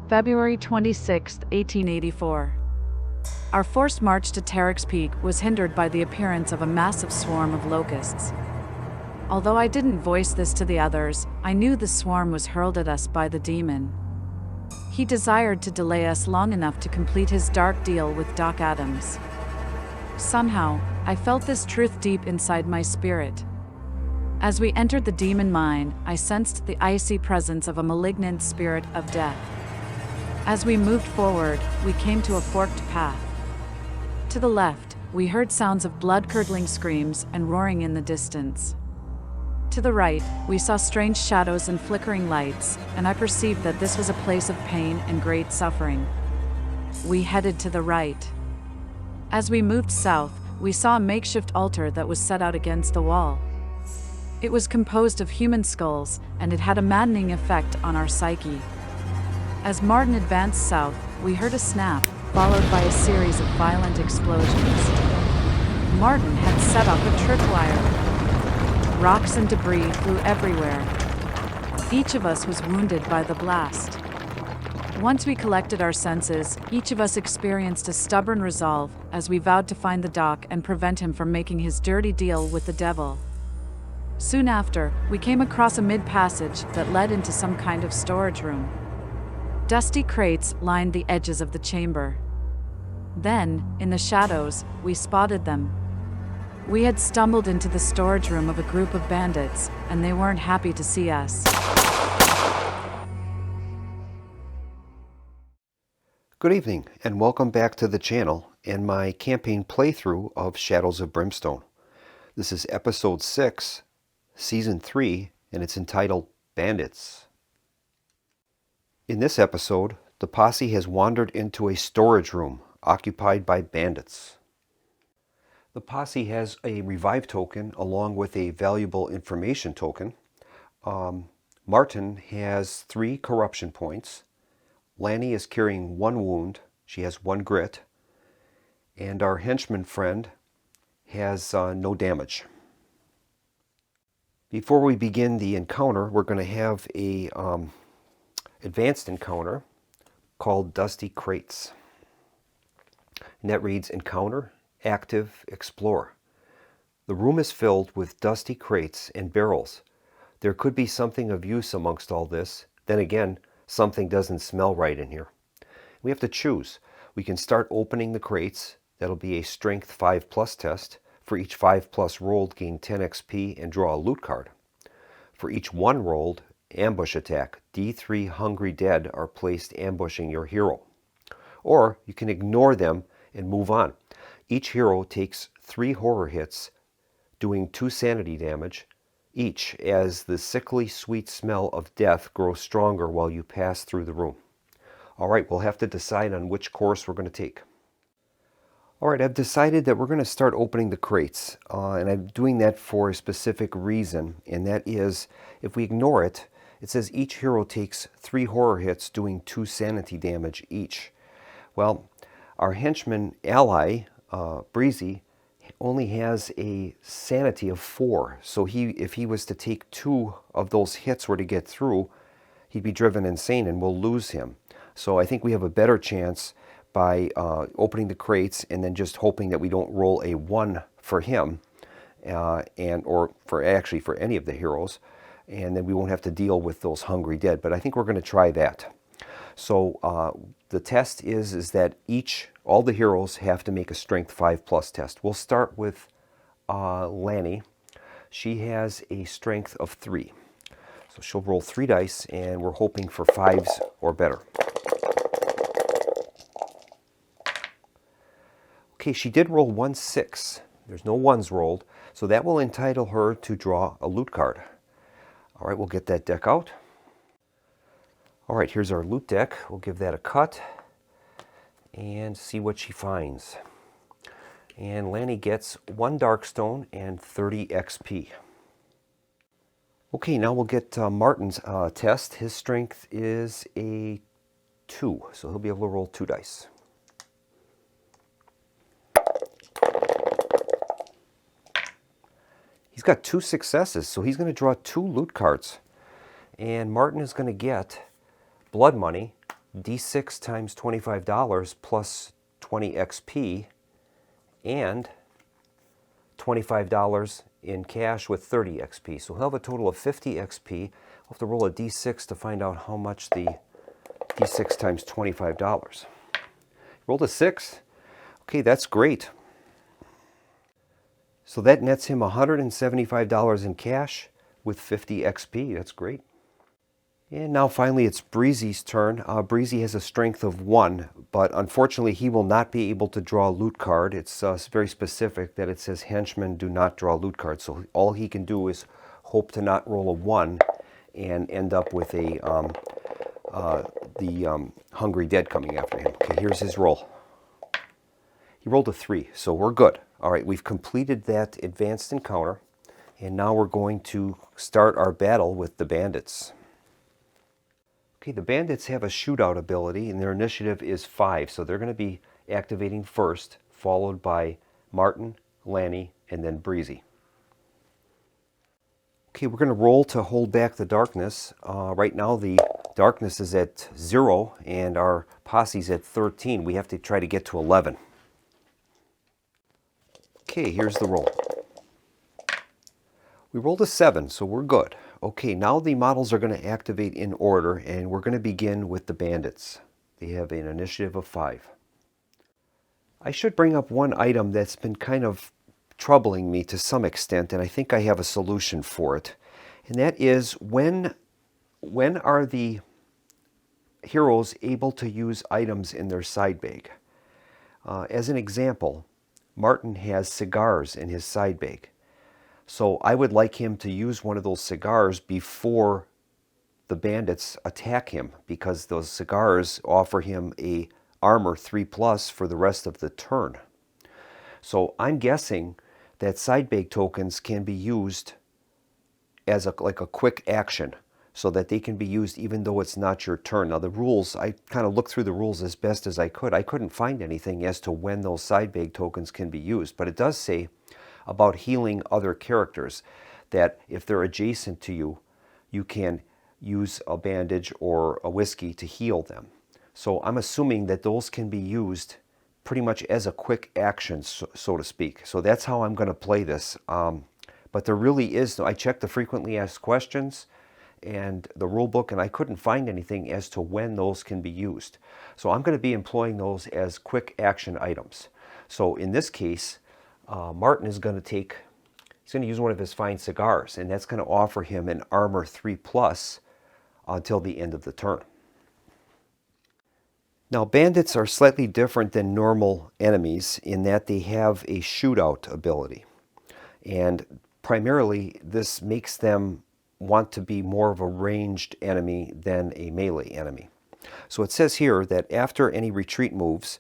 February 26, 1884. Our forced march to Tarek's Peak was hindered by the appearance of a massive swarm of locusts. Although I didn't voice this to the others, I knew the swarm was hurled at us by the demon. He desired to delay us long enough to complete his dark deal with Doc Adams. Somehow, I felt this truth deep inside my spirit. As we entered the demon mine, I sensed the icy presence of a malignant spirit of death. As we moved forward, we came to a forked path. To the left, we heard sounds of blood-curdling screams and roaring in the distance. To the right, we saw strange shadows and flickering lights, and I perceived that this was a place of pain and great suffering. We headed to the right. As we moved south, we saw a makeshift altar that was set out against the wall. It was composed of human skulls, and it had a maddening effect on our psyche. As Martin advanced south, we heard a snap, followed by a series of violent explosions. Martin had set up a tripwire. Rocks and debris flew everywhere. Each of us was wounded by the blast. Once we collected our senses, each of us experienced a stubborn resolve as we vowed to find the Doc and prevent him from making his dirty deal with the devil. Soon after, we came across a mid-passage that led into some kind of storage room. Dusty crates lined the edges of the chamber. Then, in the shadows, we spotted them. We had stumbled into the storage room of a group of bandits, and they weren't happy to see us. Good evening, and welcome back to the channel and my campaign playthrough of Shadows of Brimstone. This is Episode 6, Season 3, and it's entitled Bandits. In this episode, the posse has wandered into a storage room occupied by bandits. The posse has a revive token along with a valuable information token. Martin has 3 corruption points. Lannie is carrying 1 wound. She has 1 grit. And our henchman friend has no damage. Before we begin the encounter, we're going to have a advanced encounter called Dusty Crates. And that reads, Encounter, Active, Explore. The room is filled with dusty crates and barrels. There could be something of use amongst all this. Then again, something doesn't smell right in here. We have to choose. We can start opening the crates. That'll be a Strength 5+ test. For each 5+ rolled, gain 10 XP and draw a loot card. For each 1 rolled, ambush attack, D3 Hungry Dead are placed ambushing your hero. Or you can ignore them and move on. Each hero takes 3 horror hits, doing 2 sanity damage each, as the sickly sweet smell of death grows stronger while you pass through the room. Alright, we'll have to decide on which course we're going to take. Alright, I've decided that we're going to start opening the crates, and I'm doing that for a specific reason, and that is, if we ignore it, it says each hero takes 3 horror hits doing 2 sanity damage each. Well, our henchman ally, Breezy, only has a sanity of 4, so if he was to take 2 of those hits were to get through, he'd be driven insane and we'll lose him. So I think we have a better chance by opening the crates and then just hoping that we don't roll a 1 for him, or for any of the heroes, and then we won't have to deal with those hungry dead. But I think we're going to try that. So the test is that all the heroes have to make a Strength 5+ test. We'll start with Lannie. She has a Strength of 3. So she'll roll 3 dice, and we're hoping for 5s or better. Okay, she did roll 1 6. There's no 1s rolled, so that will entitle her to draw a loot card. All right, we'll get that deck out. All right, here's our loot deck. We'll give that a cut and see what she finds. And Lannie gets 1 Darkstone and 30 XP. Okay, now we'll get Martin's test. His strength is a 2, so he'll be able to roll 2 dice. He's got 2 successes, so he's going to draw 2 loot cards. And Martin is going to get blood money, D6 times $25 plus 20 XP and $25 in cash with 30 XP. So he'll have a total of 50 XP. I'll have to roll a D6 to find out how much the D6 times $25. Rolled a 6. Okay, that's great. So that nets him $175 in cash with 50 XP. That's great. And now finally it's Breezy's turn. Breezy has a strength of 1, but unfortunately he will not be able to draw a loot card. It's very specific that it says henchmen do not draw loot cards. So all he can do is hope to not roll a 1 and end up with the Hungry Dead coming after him. Okay, here's his roll. He rolled a 3, so we're good. All right, we've completed that advanced encounter, and now we're going to start our battle with the bandits. Okay, the bandits have a shootout ability, and their initiative is 5, so they're going to be activating first, followed by Martin, Lannie, and then Breezy. Okay, we're going to roll to hold back the darkness. Right now the darkness is at 0, and our posse's at 13. We have to try to get to 11. Okay, here's the roll. We rolled a 7, so we're good. Okay, now the models are going to activate in order, and we're going to begin with the bandits. They have an initiative of 5. I should bring up one item that's been kind of troubling me to some extent, and I think I have a solution for it. And that is, when are the heroes able to use items in their side bag? As an example, Martin has cigars in his side bag. So I would like him to use one of those cigars before the bandits attack him, because those cigars offer him a armor 3+ for the rest of the turn. So I'm guessing that side bag tokens can be used as like a quick action, so that they can be used even though it's not your turn. Now the rules, I kind of looked through the rules as best as I could. I couldn't find anything as to when those side bag tokens can be used, but it does say about healing other characters, that if they're adjacent to you, you can use a bandage or a whiskey to heal them. So I'm assuming that those can be used pretty much as a quick action, so to speak. So that's how I'm going to play this. But there really is, I checked the frequently asked questions and the rule book, and I couldn't find anything as to when those can be used. So I'm going to be employing those as quick action items. So in this case, Martin is going to he's going to use one of his fine cigars, and that's going to offer him an armor 3+ until the end of the turn. Now, bandits are slightly different than normal enemies in that they have a shootout ability. And primarily, this makes them want to be more of a ranged enemy than a melee enemy. So it says here that after any retreat moves,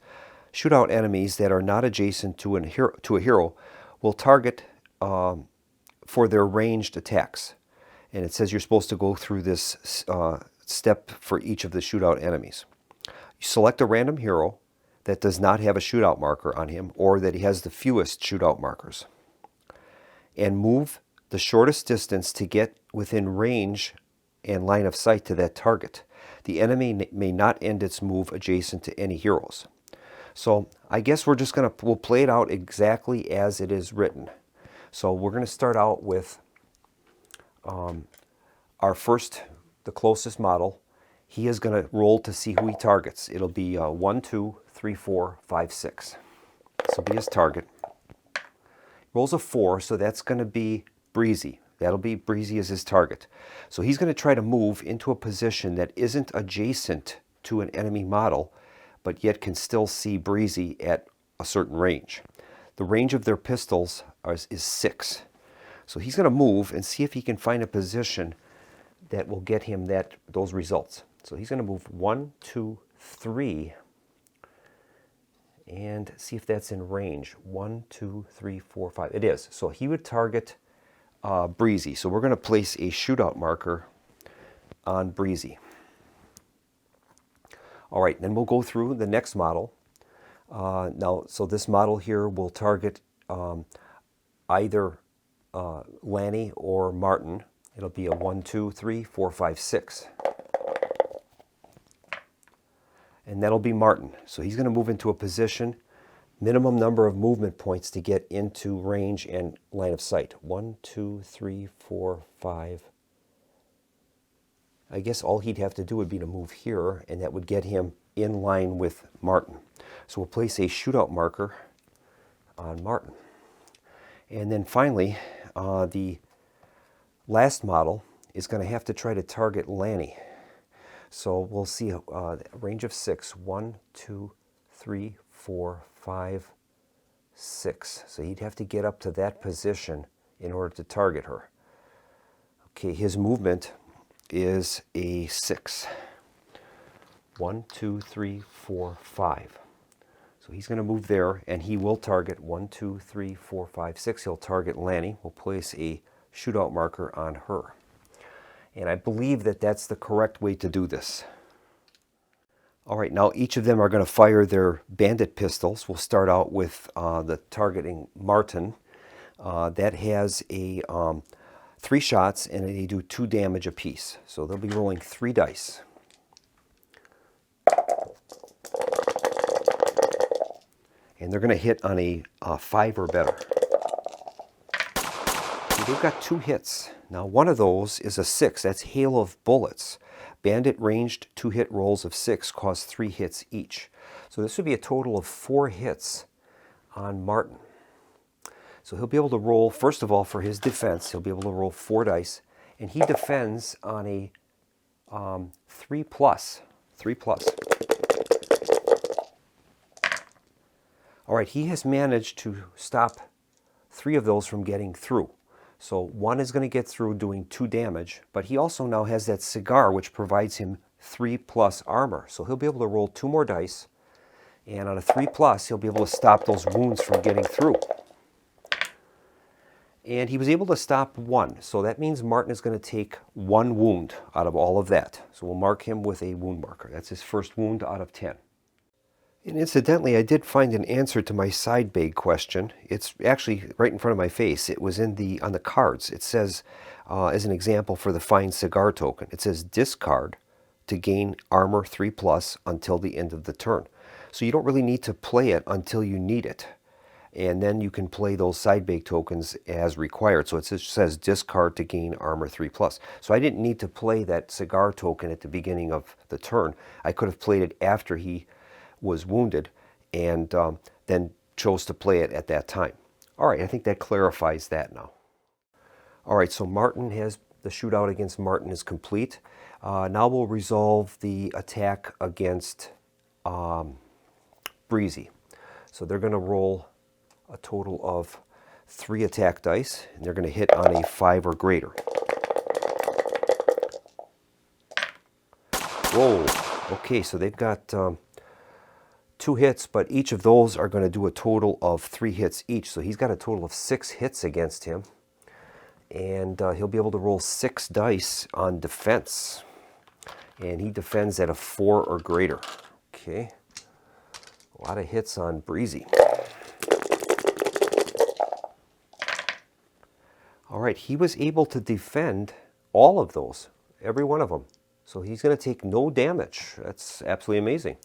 shootout enemies that are not adjacent to a hero will target for their ranged attacks. And it says you're supposed to go through this step for each of the shootout enemies. You select a random hero that does not have a shootout marker on him, or that he has the fewest shootout markers, and move the shortest distance to get within range and line of sight to that target. The enemy may not end its move adjacent to any heroes. So I guess we'll play it out exactly as it is written. So we're going to start out with our first, the closest model. He is going to roll to see who he targets. It'll be 1, 2, 3, 4, 5, 6. This will be his target. Rolls a 4, so that's going to be Breezy. That'll be Breezy as his target. So he's going to try to move into a position that isn't adjacent to an enemy model, but yet can still see Breezy at a certain range. The range of their pistols is 6. So he's going to move and see if he can find a position that will get him those results. So he's going to move 1, 2, 3, and see if that's in range. 1, 2, 3, 4, 5. It is. So he would target Breezy. So we're going to place a shootout marker on Breezy. All right, then we'll go through the next model. So this model here will target either Lannie or Martin. It'll be a 1, 2, 3, 4, 5, 6. and that'll be Martin. So he's going to move into a position, minimum number of movement points to get into range and line of sight. 1, 2, 3, 4, 5. I guess all he'd have to do would be to move here, and that would get him in line with Martin. So we'll place a shootout marker on Martin. And then finally, the last model is going to have to try to target Lannie. So we'll see a range of 6. 1, 2, 3, 4, 5, 6. So he'd have to get up to that position in order to target her. Okay, his movement is a 6. 1, 2, 3, 4, 5. So he's going to move there, and he will target 1, 2, 3, 4, 5, 6. He'll target Lannie. We'll place a shootout marker on her. And I believe that that's the correct way to do this. All right, now each of them are going to fire their bandit pistols. We'll start out with the targeting Martin. That has a 3 shots, and they do 2 damage apiece. So they'll be rolling 3 dice. And they're going to hit on a 5 or better. So they've got 2 hits. Now one of those is a 6. That's hail of bullets. Bandit ranged 2-hit rolls of 6 cause 3 hits each. So this would be a total of 4 hits on Martin. So he'll be able to roll, first of all, for his defense, he'll be able to roll 4 dice. And he defends on a 3 plus. 3 plus. All right, he has managed to stop 3 of those from getting through. So 1 is going to get through doing 2 damage, but he also now has that cigar which provides him 3 plus armor. So he'll be able to roll 2 more dice, and on a 3 plus, he'll be able to stop those wounds from getting through. And he was able to stop 1, so that means Martin is going to take 1 wound out of all of that. So we'll mark him with a wound marker. That's his first wound out of 10. And incidentally, I did find an answer to my side bag question. It's actually right in front of my face. It was on the cards. It says, as an example for the Find Cigar token, it says discard to gain armor 3 plus until the end of the turn. So you don't really need to play it until you need it. And then you can play those side bag tokens as required. So it says discard to gain armor 3 plus. So I didn't need to play that cigar token at the beginning of the turn. I could have played it after he was wounded, and then chose to play it at that time. All right, I think that clarifies that now. All right, so the shootout against Martin is complete. Now we'll resolve the attack against Breezy. So they're going to roll a total of 3 attack dice, and they're going to hit on a 5 or greater. Whoa, okay, so they've got 2 hits, but each of those are going to do a total of 3 hits each. So he's got a total of 6 hits against him. And he'll be able to roll 6 dice on defense. And he defends at a 4 or greater. Okay. A lot of hits on Breezy. All right, he was able to defend all of those, every one of them. So he's going to take no damage. That's absolutely amazing.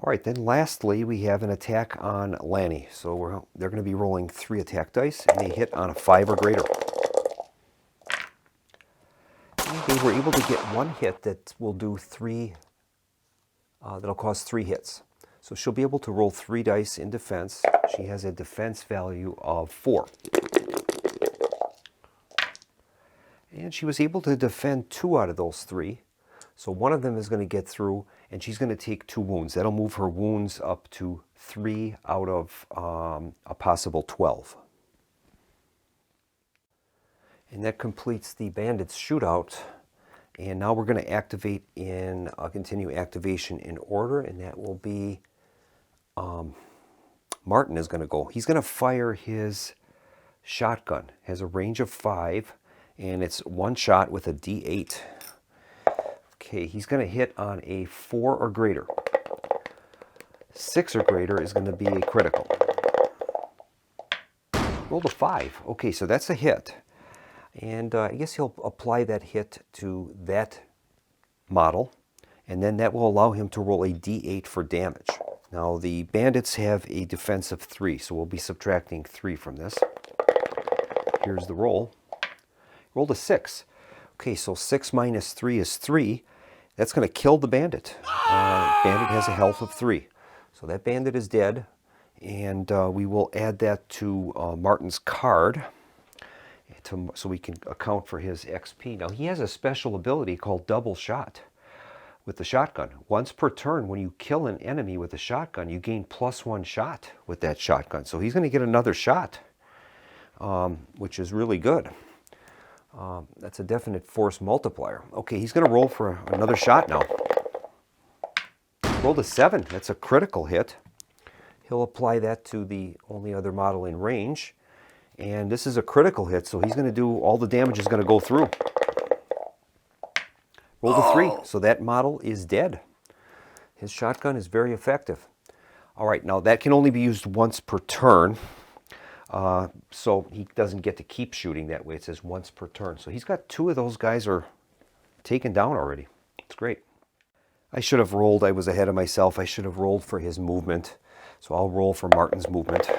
All right, then lastly, we have an attack on Lannie. So they're going to be rolling 3 attack dice, and they hit on a 5 or greater. And they were able to get 1 hit that will do 3, that'll cause 3 hits. So she'll be able to roll 3 dice in defense. She has a defense value of 4. And she was able to defend 2 out of those 3. So one of them is going to get through, and she's going to take 2 wounds. That'll move her wounds up to 3 out of a possible 12. And that completes the bandits shootout. And now we're going to activate in continue activation in order, and that will be Martin is going to go. He's going to fire his shotgun. It has a range of 5, and it's 1 shot with a D8. Okay, he's going to hit on a 4 or greater. 6 or greater is going to be a critical. Rolled a 5. Okay, so that's a hit. And I guess he'll apply that hit to that model, and then that will allow him to roll a d8 for damage. Now the bandits have a defense of 3, so we'll be subtracting 3 from this. Here's the roll. Rolled a 6. Okay, so 6 minus 3 is 3. That's going to kill the bandit. Bandit has a health of 3. So that bandit is dead, and we will add that to Martin's card so we can account for his XP. Now he has a special ability called double shot with the shotgun. Once per turn, when you kill an enemy with a shotgun, you gain +1 shot with that shotgun. So he's going to get another shot, which is really good. That's a definite force multiplier. Okay, he's going to roll for another shot now. Rolled a 7. That's a critical hit. He'll apply that to the only other model in range. And this is a critical hit, so he's going to do, all the damage is going to go through. Rolled a 3, so that model is dead. His shotgun is very effective. All right, now that can only be used once per turn. So he doesn't get to keep shooting that way. It says once per turn. So he's got 2 of those guys are taken down already. It's great. I should have rolled. I was ahead of myself. I should have rolled for his movement. So I'll roll for Martin's movement.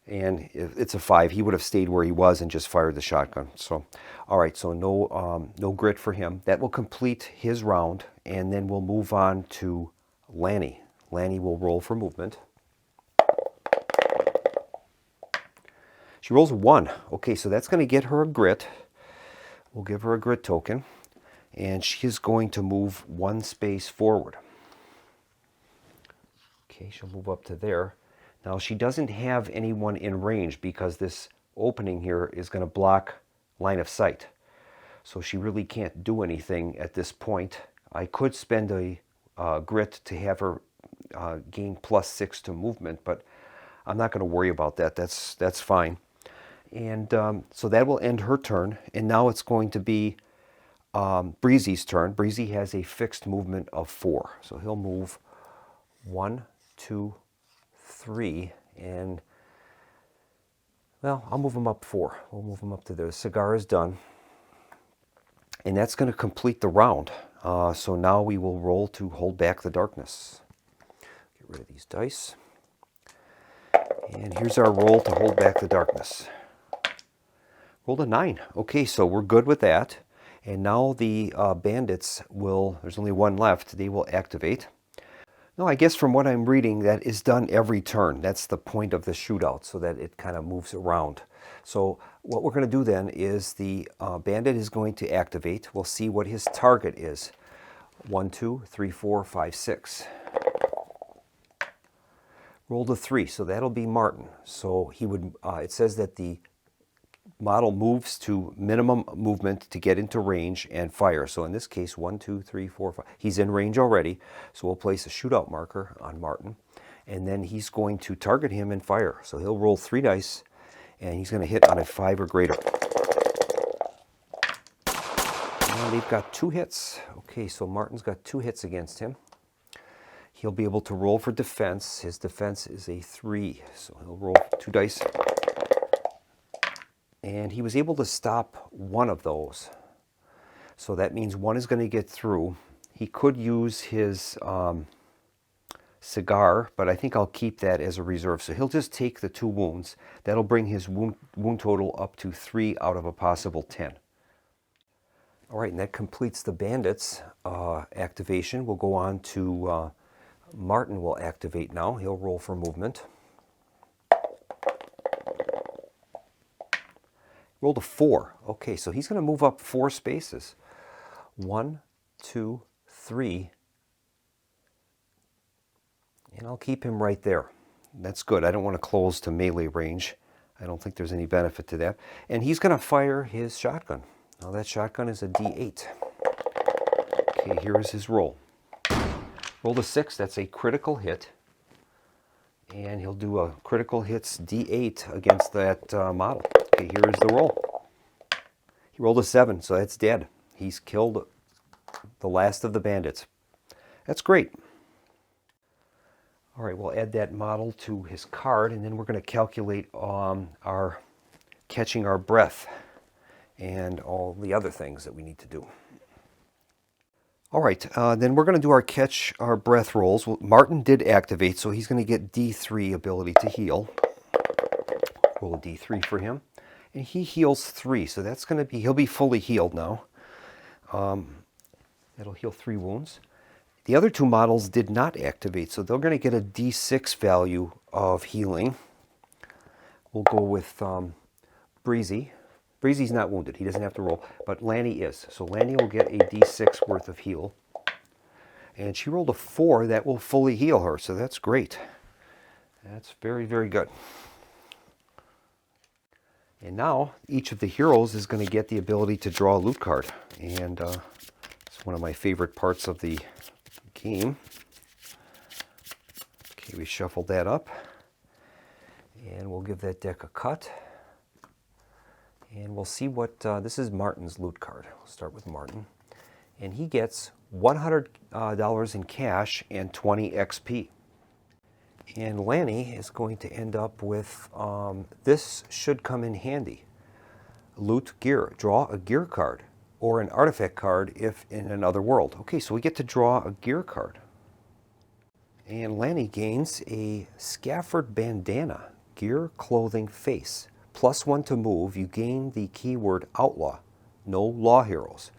And it's a 5. He would have stayed where he was and just fired the shotgun. So, all right, so no grit for him. That will complete his round, and then we'll move on to Lannie. Lannie will roll for movement. She rolls a 1. Okay, so that's going to get her a grit. We'll give her a grit token. And she is going to move 1 space forward. Okay, she'll move up to there. Now she doesn't have anyone in range because this opening here is going to block line of sight. So she really can't do anything at this point. I could spend a grit to have her gain +6 to movement, but I'm not going to worry about that. That's fine. And so that will end her turn. And now it's going to be Breezy's turn. Breezy has a fixed movement of 4. So he'll move 1, 2, 3, and well, I'll move him up 4. We'll move him up to there. The cigar is done. And that's going to complete the round. So now we will roll to hold back the darkness. Get rid of these dice. And here's our roll to hold back the darkness. Rolled a 9. Okay, so we're good with that. And now the bandits will, there's only 1 left, they will activate. No, I guess from what I'm reading, that is done every turn. That's the point of the shootout, so that it kind of moves around. So what we're going to do then is the bandit is going to activate. We'll see what his target is. 1, 2, 3, 4, 5, 6. Rolled a 3, so that'll be Martin. So he would. It says that the model moves to minimum movement to get into range and fire. So in this case, 1, 2, 3, 4, 5. He's in range already, so we'll place a shootout marker on Martin, and then he's going to target him and fire. So he'll roll 3 dice, and he's going to hit on a 5 or greater. And they've got 2 hits. Okay, so Martin's got 2 hits against him. He'll be able to roll for defense. His defense is a 3, so he'll roll 2 dice. And he was able to stop 1 of those. So that means 1 is going to get through. He could use his cigar, but I think I'll keep that as a reserve. So he'll just take the 2 wounds. That'll bring his wound total up to 3 out of a possible 10. All right, and that completes the bandits activation. We'll go on to Martin will activate now. He'll roll for movement. Rolled a 4. Okay, so he's going to move up 4 spaces. 1, 2, 3. And I'll keep him right there. That's good. I don't want to close to melee range. I don't think there's any benefit to that. And he's going to fire his shotgun. Now that shotgun is a D8. Okay, here is his roll. Rolled a 6. That's a critical hit. And he'll do a critical hits D8 against that model. Okay, here is the roll. He rolled a 7, so that's dead. He's killed the last of the bandits. That's great. All right, we'll add that model to his card, and then we're going to calculate our catching our breath and all the other things that we need to do. All right, then we're going to do our catch our breath rolls. Well, Martin did activate, so he's going to get D3 ability to heal. Roll a D3 for him. And he heals 3, so that's going to be, he'll be fully healed now. That'll heal 3 wounds. The other 2 models did not activate, so they're going to get a D6 value of healing. We'll go with Breezy. Breezy's not wounded. He doesn't have to roll, but Lannie is. So Lannie will get a D6 worth of heal. And she rolled a 4. That will fully heal her, so that's great. That's very, very good. And now each of the heroes is going to get the ability to draw a loot card. And it's one of my favorite parts of the game. Okay, we shuffled that up. And we'll give that deck a cut. And we'll see what, this is Martin's loot card. We'll start with Martin. And he gets $100 in cash and 20 XP. And Lannie is going to end up with, this should come in handy. Loot gear. Draw a gear card or an artifact card if in another world. Okay, so we get to draw a gear card. And Lannie gains a Scafford bandana, gear, clothing, face. +1 to move. You gain the keyword outlaw. No law heroes.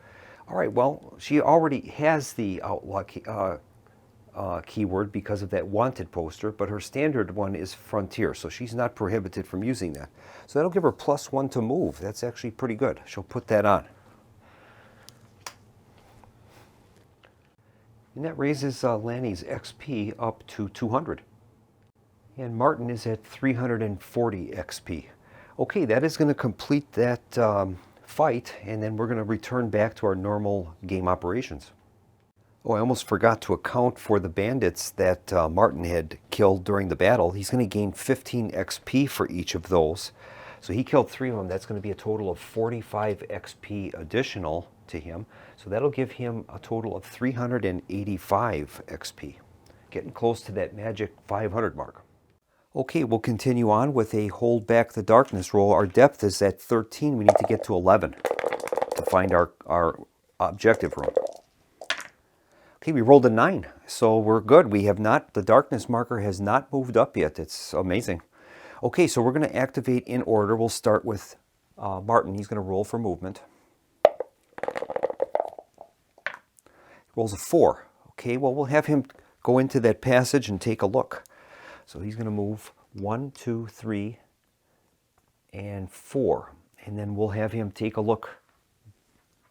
All right, well, she already has the outlaw keyword because of that wanted poster, but her standard one is frontier, so she's not prohibited from using that. So that'll give her +1 to move. That's actually pretty good. She'll put that on. And that raises Lannie's XP up to 200. And Martin is at 340 XP. Okay, that is going to complete that fight, and then we're going to return back to our normal game operations. Oh, I almost forgot to account for the bandits that Martin had killed during the battle. He's going to gain 15 XP for each of those. So he killed 3 of them. That's going to be a total of 45 XP additional to him. So that'll give him a total of 385 XP. Getting close to that magic 500 mark. Okay, we'll continue on with a hold back the darkness roll. Our depth is at 13. We need to get to 11 to find our objective room. Okay, we rolled a 9, so we're good. We have not, the darkness marker has not moved up yet. It's amazing. Okay, so we're going to activate in order. We'll start with Martin. He's going to roll for movement. Rolls a 4. Okay, well, we'll have him go into that passage and take a look. So he's going to move 1, 2, 3, and 4. And then we'll have him take a look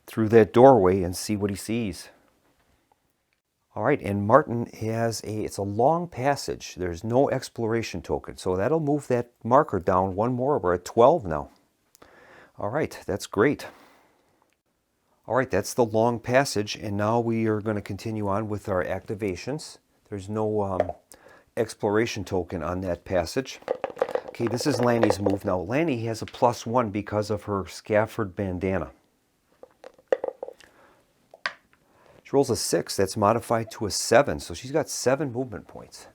through that doorway and see what he sees. All right, and Martin has it's a long passage. There's no exploration token, so that'll move that marker down 1 more. We're at 12 now. All right, that's great. All right, that's the long passage, and now we are going to continue on with our activations. There's no exploration token on that passage. Okay, this is Lannie's move now. Lannie has a +1 because of her Scafford bandana. She rolls a 6. That's modified to a 7, so she's got 7 movement points.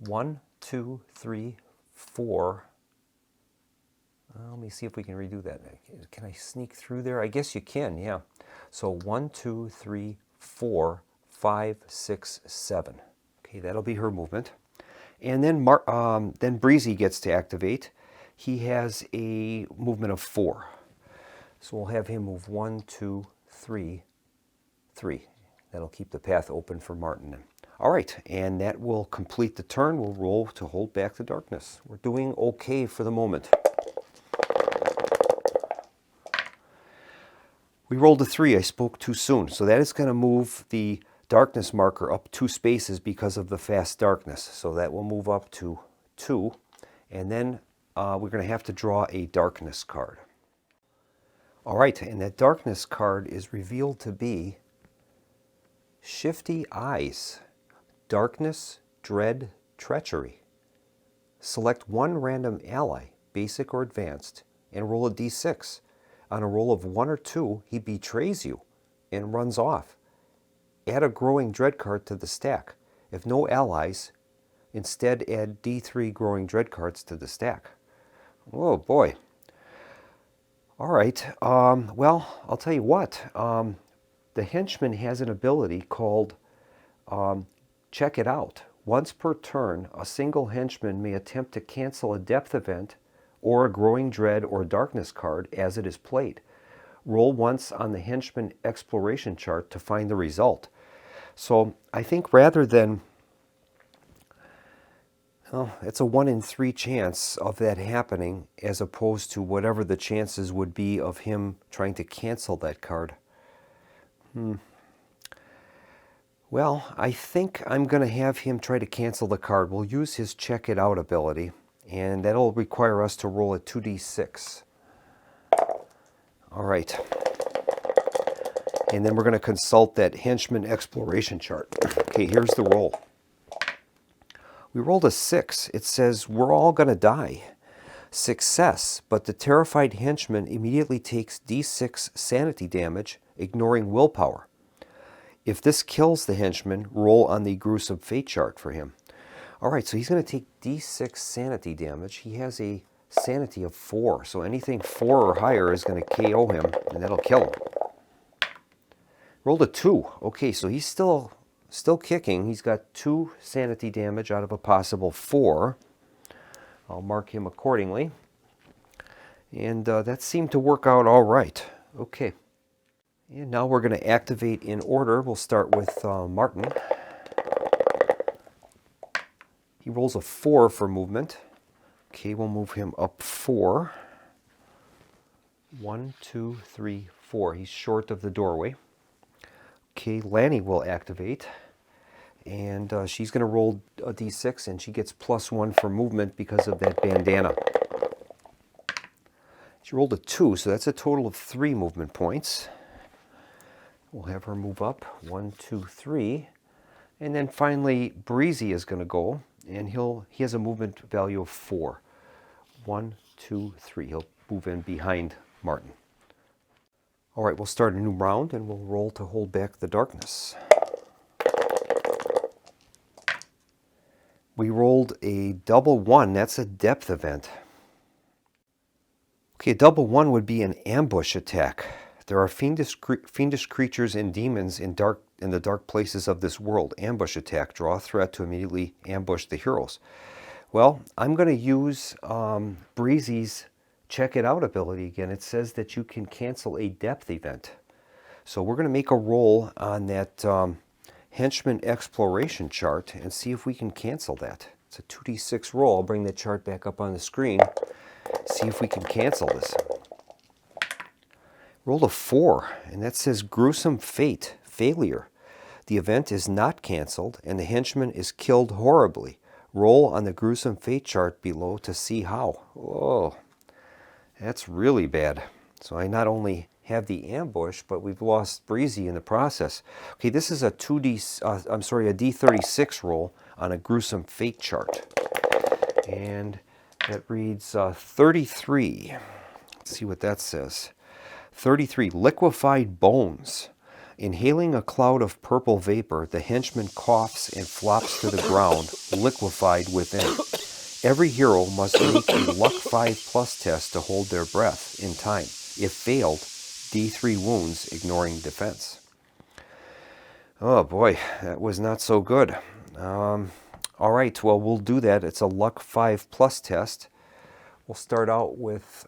1, 2, 3, 4. Let me see if we can redo that. Can I sneak through there? I guess you can, yeah. So 1, 2, 3, 4, 5, 6, 7. Okay, that'll be her movement. And then Breezy gets to activate. He has a movement of 4. So we'll have him move 1, 2, 3, 3. That'll keep the path open for Martin. All right, and that will complete the turn. We'll roll to hold back the darkness. We're doing okay for the moment. We rolled a 3. I spoke too soon. So that is going to move the darkness marker up 2 spaces because of the fast darkness. So that will move up to 2. And then we're going to have to draw a darkness card. All right, and that darkness card is revealed to be Shifty Eyes, Darkness, Dread, Treachery. Select 1 random ally, basic or advanced, and roll a d6. On a roll of 1 or 2, he betrays you and runs off. Add a Growing Dread card to the stack. If no allies, instead add D3 Growing Dread cards to the stack. Oh boy. All right. Well, I'll tell you what. The henchman has an ability called Check It Out. Once per turn, a single henchman may attempt to cancel a depth event or a growing dread or darkness card as it is played. Roll once on the henchman exploration chart to find the result. So I think rather than, well, it's a 1 in 3 chance of that happening as opposed to whatever the chances would be of him trying to cancel that card. Well, I think I'm going to have him try to cancel the card. We'll use his Check It Out ability, and that'll require us to roll a 2d6. All right. And then we're going to consult that henchman exploration chart. Okay, here's the roll. We rolled a 6. It says we're all going to die. Success, but the terrified henchman immediately takes d6 sanity damage, ignoring willpower. If this kills the henchman, roll on the gruesome fate chart for him. All right, so he's going to take d6 sanity damage. He has a sanity of 4, so anything 4 or higher is going to KO him, and that'll kill him. Rolled a 2. Okay, so he's still kicking. He's got 2 sanity damage out of a possible 4. I'll mark him accordingly. And that seemed to work out all right. Okay. And now we're going to activate in order. We'll start with Martin. He rolls a 4 for movement. Okay, we'll move him up 4. 1, 2, 3, 4. He's short of the doorway. Okay, Lannie will activate. And she's going to roll a d6, and she gets +1 for movement because of that bandana. She rolled a 2, so that's a total of 3 movement points. We'll have her move up, 1, 2, 3. And then finally, Breezy is going to go, and he has a movement value of 4. 1, 2, 3. He'll move in behind Martin. All right, we'll start a new round, and we'll roll to hold back the darkness. We rolled a double 1. That's a depth event. Okay, a double 1 would be an ambush attack. There are fiendish creatures and demons in the dark places of this world. Ambush attack. Draw a threat to immediately ambush the heroes. Well, I'm going to use Breezy's Check It Out ability again. It says that you can cancel a depth event. So we're going to make a roll on that henchman exploration chart and see if we can cancel that. It's a 2d6 roll. I'll bring the chart back up on the screen. See if we can cancel this. Rolled a 4, and that says gruesome fate, failure. The event is not canceled, and the henchman is killed horribly. Roll on the gruesome fate chart below to see how. Oh, that's really bad. So I not only have the ambush, but we've lost Breezy in the process. Okay, this is a D36 roll on a gruesome fate chart, and that reads 33. Let's see what that says. 33, liquefied bones. Inhaling a cloud of purple vapor, the henchman coughs and flops to the ground, liquefied within. Every hero must make a luck 5+ test to hold their breath in time. If failed, D3 wounds, ignoring defense. Oh boy, that was not so good. All right, well, we'll do that. It's a luck 5+ test. We'll start out with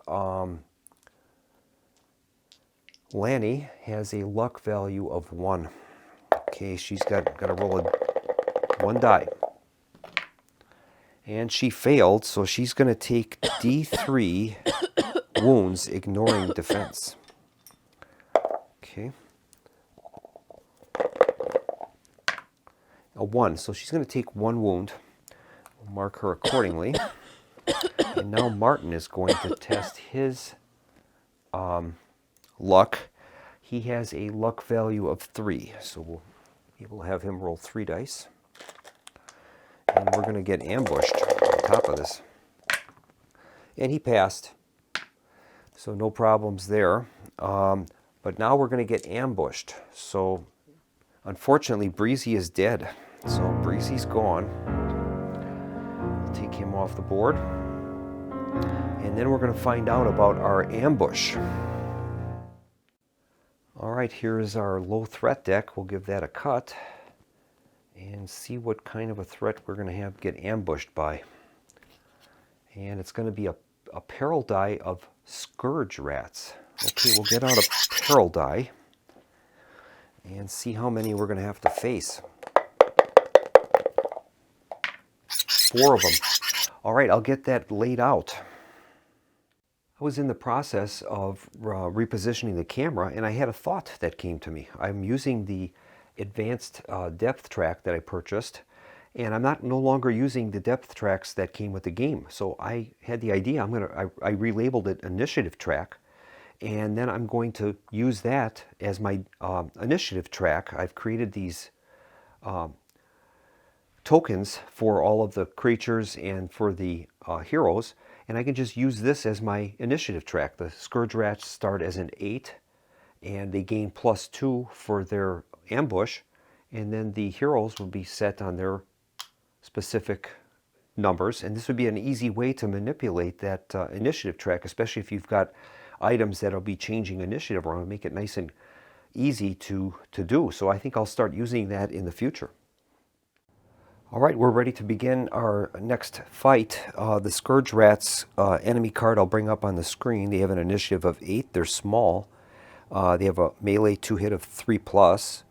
Lannie has a luck value of 1. Okay, she's got to roll 1 die. And she failed, so she's going to take D3 wounds, ignoring defense. Okay. A 1, so she's going to take 1 wound. We'll mark her accordingly. And now Martin is going to test his luck. He has a luck value of 3, so we'll be able to have him roll 3 dice. And we're going to get ambushed on top of this. And he passed, so no problems there. But now we're going to get ambushed. So unfortunately, Breezy is dead. So Breezy's gone. I'll take him off the board. And then we're going to find out about our ambush. All right, here's our low threat deck. We'll give that a cut and see what kind of a threat we're going to have get ambushed by. And it's going to be a peril die of scourge rats. Okay, we'll get out a peril die and see how many we're going to have to face. 4 of them. All right, I'll get that laid out. I was in the process of repositioning the camera, and I had a thought that came to me. I'm using the advanced depth track that I purchased, and I'm no longer using the depth tracks that came with the game. So I had the idea, I relabeled it initiative track, and then I'm going to use that as my initiative track. I've created these tokens for all of the creatures and for the heroes, and I can just use this as my initiative track. The Scourge Rats start as an 8, and they gain +2 for their ambush, and then the heroes will be set on their specific numbers, and this would be an easy way to manipulate that initiative track, especially if you've got items that'll be changing initiative around, make it nice and easy to do. So I think I'll start using that in the future. All right, we're ready to begin our next fight. The Scourge Rats enemy card I'll bring up on the screen. They have an initiative of 8. They're small. They have a melee 2-hit of 3+,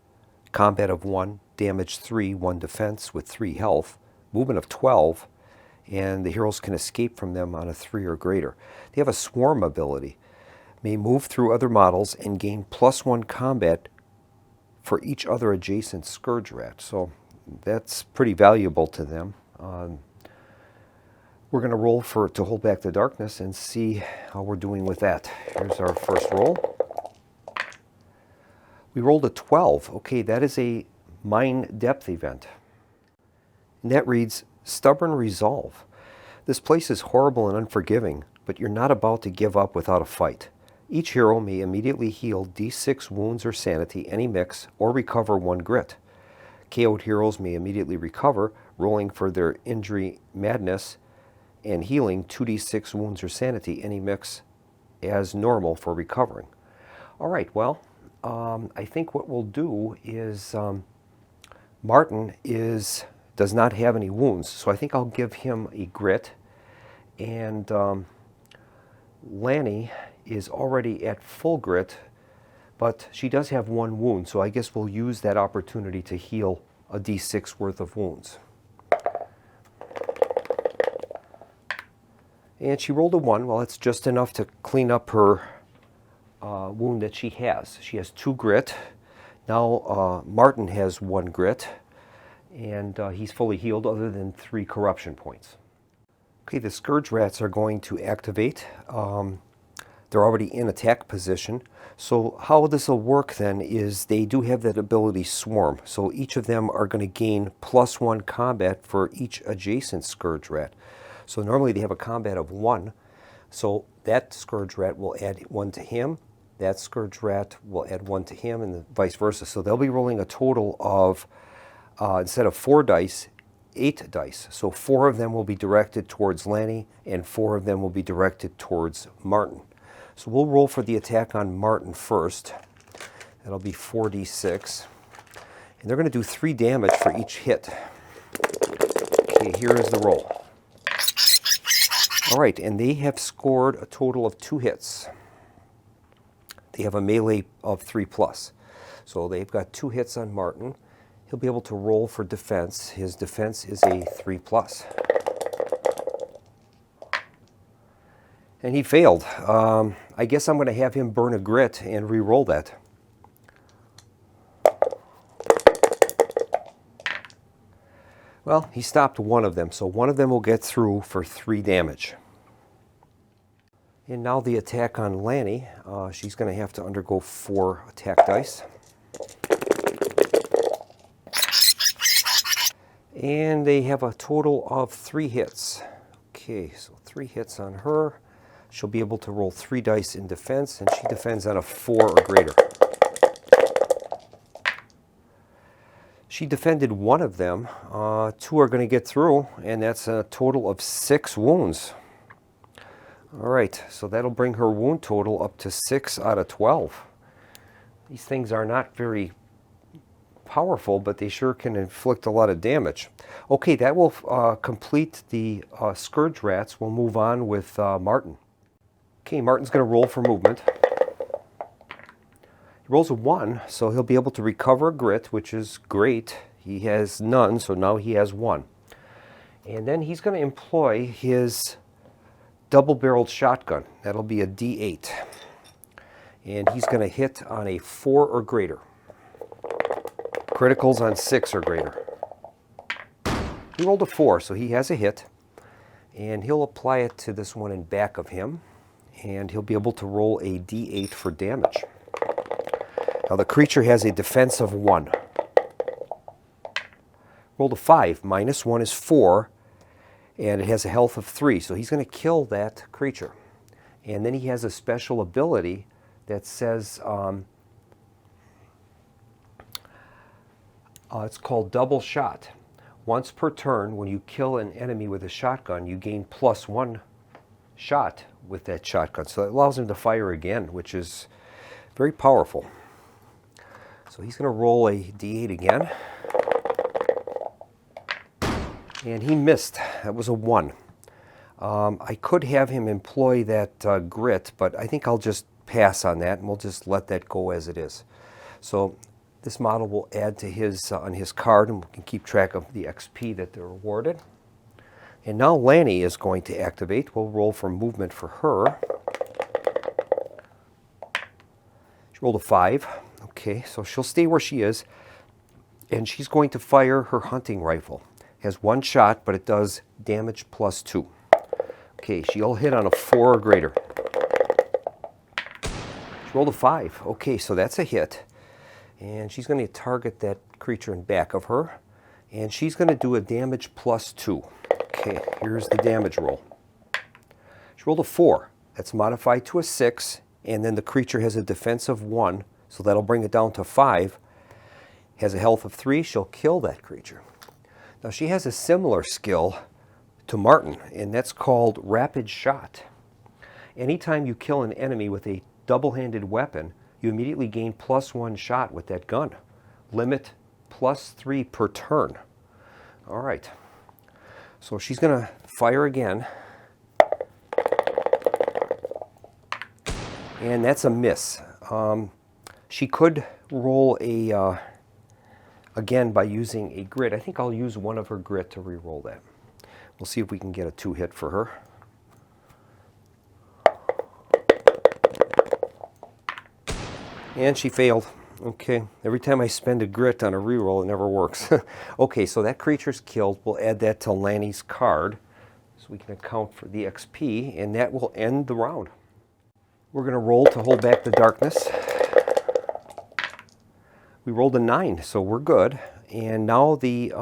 combat of 1, damage 3, 1 defense with 3 health, movement of 12, and the heroes can escape from them on a 3 or greater. They have a swarm ability. May move through other models and gain +1 combat for each other adjacent Scourge Rat. So that's pretty valuable to them. We're going to roll to hold back the darkness and see how we're doing with that. Here's our first roll. We rolled a 12. Okay, that is a Mind Depth event. And that reads, Stubborn Resolve. This place is horrible and unforgiving, but you're not about to give up without a fight. Each hero may immediately heal D6 wounds or sanity, any mix, or recover 1 grit. KO'd heroes may immediately recover, rolling for their injury madness and healing 2d6 wounds or sanity, any mix, as normal for recovering. All right, well, I think what we'll do is Martin does not have any wounds, so I think I'll give him a grit, and Lannie is already at full grit, but she does have 1 wound, so I guess we'll use that opportunity to heal a d6 worth of wounds. And she rolled a 1. Well, it's just enough to clean up her wound that she has. She has 2 grit. Now Martin has 1 grit, and he's fully healed other than 3 corruption points. Okay, the Scourge Rats are going to activate. They're already in attack position. So how this will work then is they do have that ability Swarm. So each of them are going to gain +1 combat for each adjacent Scourge Rat. So normally they have a combat of 1. So that Scourge Rat will add 1 to him. That Scourge Rat will add 1 to him, and vice versa. So they'll be rolling a total of, instead of 4 dice, 8 dice. So 4 of them will be directed towards Lannie, and 4 of them will be directed towards Martin. So we'll roll for the attack on Martin first. That'll be 4d6. And they're going to do 3 damage for each hit. Okay, here is the roll. All right, and they have scored a total of 2 hits. They have a melee of 3+. So they've got 2 hits on Martin. He'll be able to roll for defense. His defense is a 3+. And he failed. I guess I'm going to have him burn a grit and re-roll that. Well, he stopped 1 of them, so 1 of them will get through for 3 damage. And now the attack on Lannie. She's going to have to undergo 4 attack dice. And they have a total of 3 hits. Okay, so 3 hits on her. She'll be able to roll 3 dice in defense, and she defends on a 4 or greater. She defended 1 of them. 2 are going to get through, and that's a total of 6 wounds. All right, so that'll bring her wound total up to 6 out of 12. These things are not very powerful, but they sure can inflict a lot of damage. Okay, that will complete the Scourge Rats. We'll move on with Martin. Okay, Martin's going to roll for movement. He rolls a 1, so he'll be able to recover a grit, which is great. He has none, so now he has 1. And then he's going to employ his double-barreled shotgun. That'll be a D8. And he's going to hit on a 4 or greater. Criticals on 6 or greater. He rolled a 4, so he has a hit. And he'll apply it to this one in back of him. And he'll be able to roll a D8 for damage. Now the creature has a defense of 1. Rolled a 5. -1 is 4. And it has a health of 3. So he's going to kill that creature. And then he has a special ability that says, it's called double shot. Once per turn, when you kill an enemy with a shotgun, you gain +1 shot with that shotgun. So it allows him to fire again, which is very powerful. So he's going to roll a D8 again. And he missed. That was a 1. I could have him employ that grit, but I think I'll just pass on that, and we'll just let that go as it is. So this model will add to his on his card, and we can keep track of the XP that they're awarded. And now Lannie is going to activate. We'll roll for movement for her. She rolled a 5. Okay, so she'll stay where she is, and she's going to fire her hunting rifle. It has 1 shot, but it does damage +2. Okay, she'll hit on a 4 or greater. She rolled a 5. Okay, so that's a hit. And she's going to target that creature in back of her. And she's going to do a damage +2. Okay, here's the damage roll. She rolled a 4. That's modified to a 6. And then the creature has a defense of 1. So that'll bring it down to 5. Has a health of 3. She'll kill that creature. Now she has a similar skill to Martin, and that's called rapid shot. Anytime you kill an enemy with a double-handed weapon, you immediately gain +1 shot with that gun. Limit +3 per turn. All right. So she's going to fire again. And that's a miss. She could roll a, again, by using a grit. I think I'll use one of her grit to re-roll that. We'll see if we can get a 2 hit for her. And she failed. Okay, every time I spend a grit on a reroll, it never works. Okay, so that creature's killed. We'll add that to Lannie's card so we can account for the XP, and that will end the round. We're going to roll to hold back the darkness. We rolled a 9, so we're good. And now the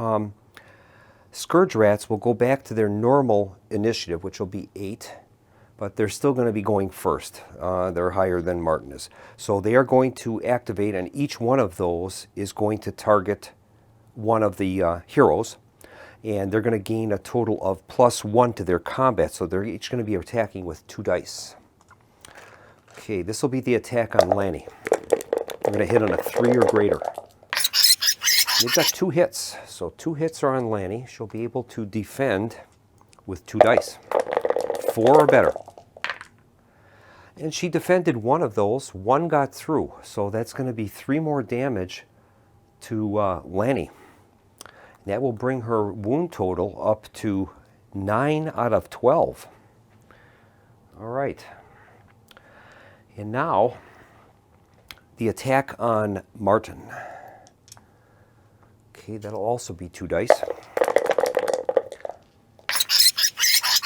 Scourge Rats will go back to their normal initiative, which will be 8. But they're still going to be going first. They're higher than Martin is. So they are going to activate, and each one of those is going to target one of the heroes. And they're going to gain a total of +1 to their combat. So they're each going to be attacking with 2 dice. Okay, this will be the attack on Lannie. I'm going to hit on a 3 or greater. You've got 2 hits. So 2 hits are on Lannie. She'll be able to defend with 2 dice. 4 or better. And she defended one of those. 1 got through. So that's going to be 3 more damage to Lannie. That will bring her wound total up to 9 out of 12. All right. And now, the attack on Martin. Okay, that'll also be 2 dice.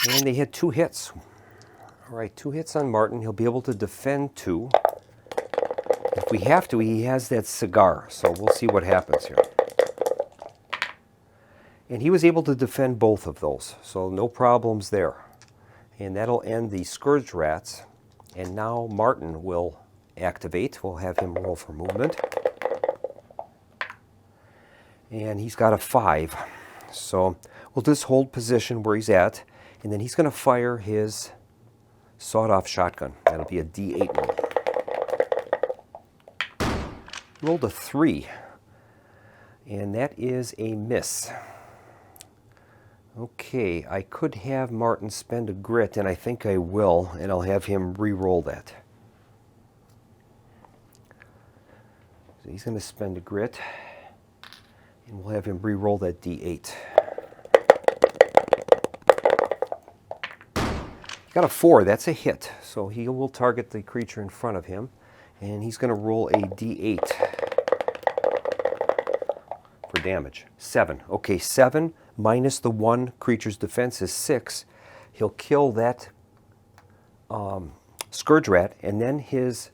And they hit 2 hits. All right, 2 hits on Martin. He'll be able to defend 2. If we have to, he has that cigar, so we'll see what happens here. And he was able to defend both of those, so no problems there. And that'll end the Scourge Rats. And now Martin will activate. We'll have him roll for movement. And he's got a 5. So we'll just hold position where he's at. And then he's going to fire his sawed-off shotgun. That'll be a D8 roll. Rolled a 3, and that is a miss. Okay, I could have Martin spend a grit, and I think I will, and I'll have him re-roll that. So he's going to spend a grit, and we'll have him re-roll that D8. He got a 4, that's a hit, so he will target the creature in front of him, and he's going to roll a D8 for damage. 7. Okay, 7 minus the 1 creature's defense is 6. He'll kill that Scourge Rat, and then his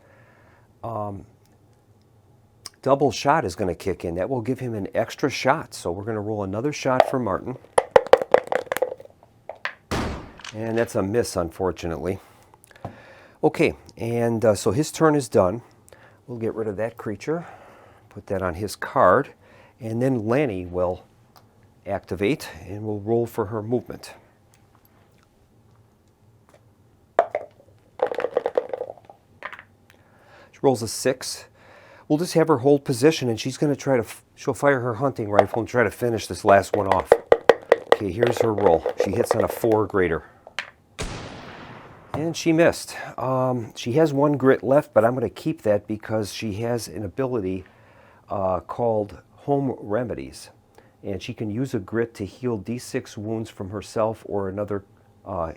double shot is going to kick in. That will give him an extra shot. So we're going to roll another shot for Martin. And that's a miss, unfortunately. Okay, and so his turn is done. We'll get rid of that creature, put that on his card, and then Lannie will activate, and we'll roll for her movement. She rolls a 6. We'll just have her hold position, and she's going to try to, she'll fire her hunting rifle and try to finish this last one off. Okay, here's her roll. She hits on a 4 or greater. And she missed. She has 1 grit left, but I'm going to keep that because she has an ability called Home Remedies. And she can use a grit to heal D6 wounds from herself or another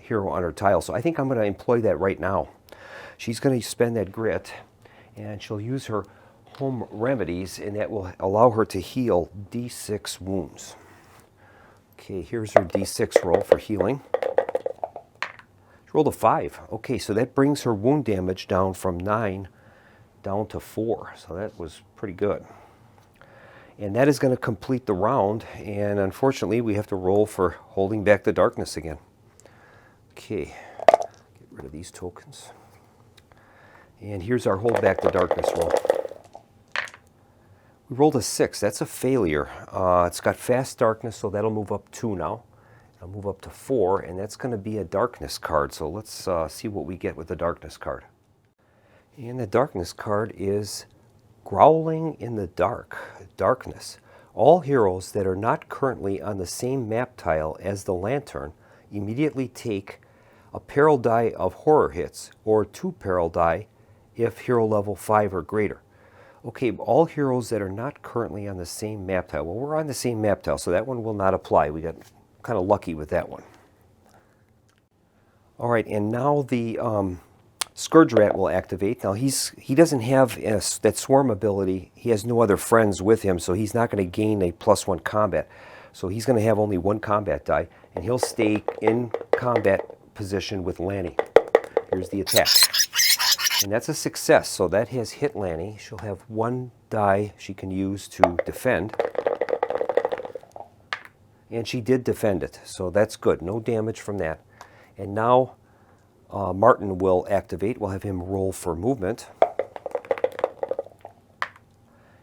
hero on her tile. So I think I'm going to employ that right now. She's going to spend that grit, and she'll use her Home Remedies, and that will allow her to heal D6 wounds. Okay, here's her D6 roll for healing. She rolled a 5. Okay, so that brings her wound damage down from 9 down to 4. So that was pretty good. And that is going to complete the round, and unfortunately we have to roll for holding back the darkness again. Okay, get rid of these tokens. And here's our hold back the darkness roll. We rolled a 6. That's a failure. It's got fast darkness, so that'll move up 2 now. It'll move up to 4, and that's going to be a darkness card. So let's see what we get with the darkness card. And the darkness card is Growling in the Darkness. All heroes that are not currently on the same map tile as the lantern immediately take a peril die of horror hits, or 2 peril die if hero level 5 or greater. Okay, all heroes that are not currently on the same map tile. Well, we're on the same map tile, so that one will not apply. We got kind of lucky with that one. All right, and now the Scourge Rat will activate. Now he doesn't have that swarm ability. He has no other friends with him, so he's not going to gain a +1 combat. So he's going to have only 1 combat die, and he'll stay in combat position with Lannie. Here's the attack. And that's a success, so that has hit Lannie. She'll have 1 die she can use to defend. And she did defend it, so that's good. No damage from that. And now Martin will activate. We'll have him roll for movement.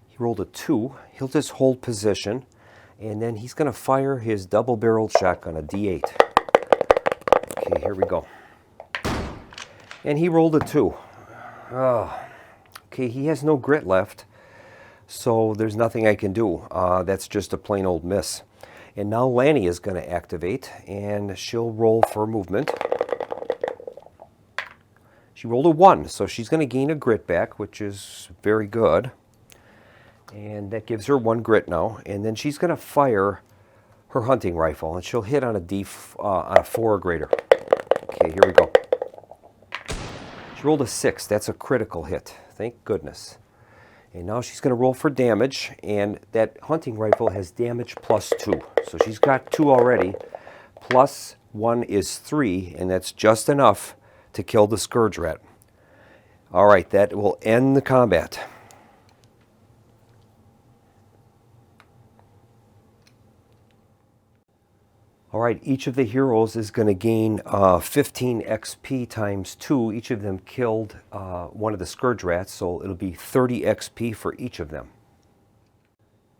He rolled a 2. He'll just hold position, and then he's going to fire his double-barreled shotgun, a D8. Okay, here we go. And he rolled a 2. Okay, he has no grit left, so there's nothing I can do. That's just a plain old miss. And now Lannie is going to activate, and she'll roll for movement. She rolled a 1, so she's going to gain a grit back, which is very good. And that gives her 1 grit now. And then she's going to fire her hunting rifle, and she'll hit on a 4 or greater. Okay, here we go. She rolled a 6. That's a critical hit. Thank goodness. And now she's going to roll for damage, and that hunting rifle has damage +2. So she's got 2 already. +1 is 3, and that's just enough to kill the Scourge Rat. All right, that will end the combat. All right, each of the heroes is going to gain 15 XP times 2. Each of them killed one of the Scourge Rats, so it'll be 30 XP for each of them.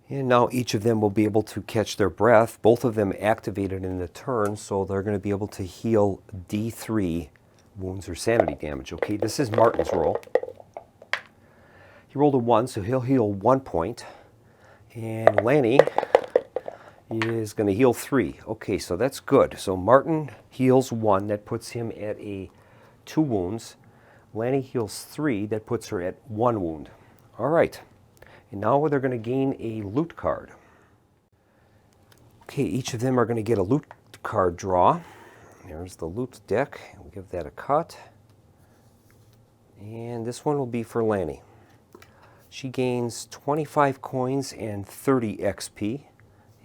And now each of them will be able to catch their breath. Both of them activated in the turn, so they're going to be able to heal D3 wounds or sanity damage. Okay, this is Martin's roll. He rolled a 1, so he'll heal 1 point. And Lannie is going to heal 3. Okay, so that's good. So Martin heals 1. That puts him at 2 wounds. Lannie heals 3. That puts her at 1 wound. All right. And now they're going to gain a loot card. Okay, each of them are going to get a loot card draw. There's the loot deck. We'll give that a cut. And this one will be for Lannie. She gains 25 coins and 30 XP.